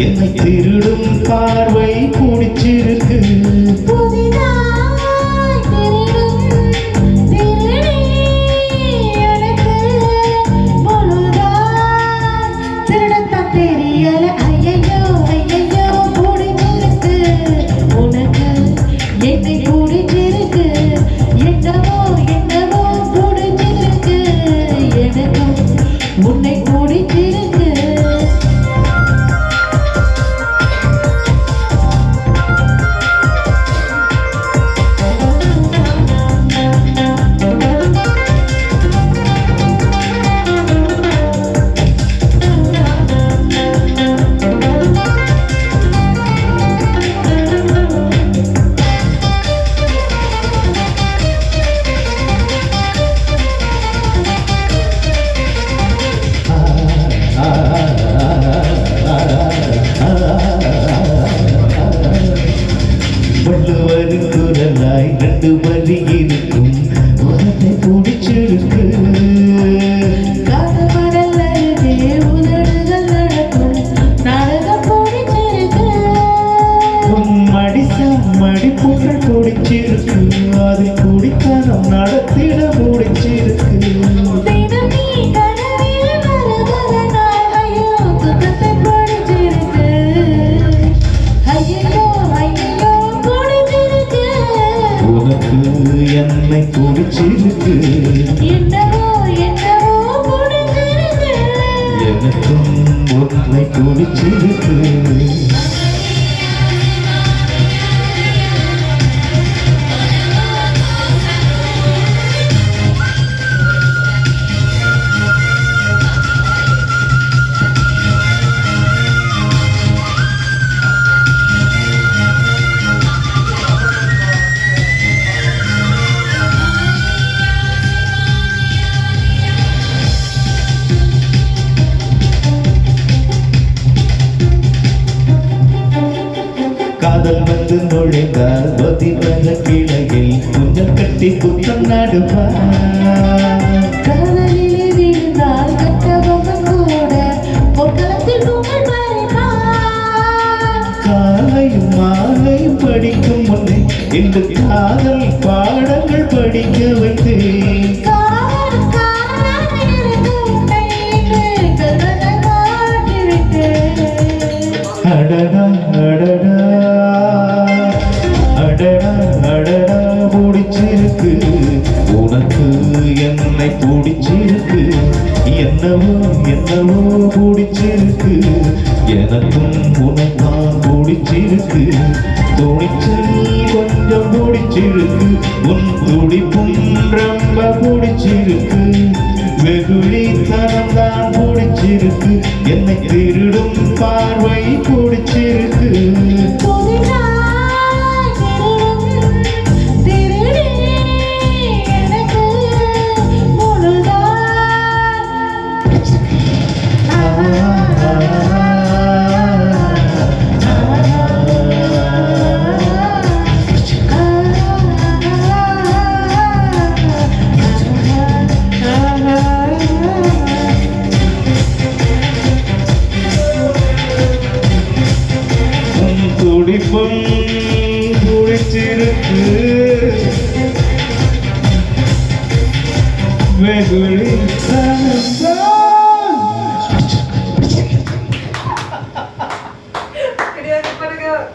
என்னை திருடும் பார்வை பிடிச்சிருக்கு. ரெண்டு வரி இருக்கும் உனத்தை பிடிச்சிருக்கு. மடிப்புகள் பிடிச்சிருக்கு. அது குடித்தனம் நடத்திட பிடிச்சிருக்கு. என்னை பிடிச்சிருக்கு. எனக்கும் உன்னை பிடிச்சிருக்கு. காதல் வந்து நுழைந்தால் பதிவர கிளையில் குஞ்சல் கட்டி குத்தம் நடுவார். காதலிலே விழுந்தால் கட்டபொம்மன் கூட பொற்களத்தில் பொங்கல் பறிப்பார். காலையும் மாலையும் படிக்கும் முன்னே இந்த காதல் பாடங்கள் படிக்க வைத்தேன். அடடா அடடா அடடா அடடா பிடிச்சிருக்கு. உனக்கு என்னை பிடிச்சிருக்கு. என்னவோ என்னவோ பிடிச்சிருக்கு. எனக்கும் உனக்கான் பிடிச்சிருக்கு. துணிச்சல் கொஞ்சம் பிடிச்சிருக்கு. உன் துடிப்பும் ரொம்ப பிடிச்சிருக்கு. வெகுளித்தனம் தான் பிடிச்சிருக்கு. என்னை திருடும் பார்வை பிடிச்சிருக்கு. துடிப்பும் பிடிச்சிருக்கு. வெகுளி கிடையாது.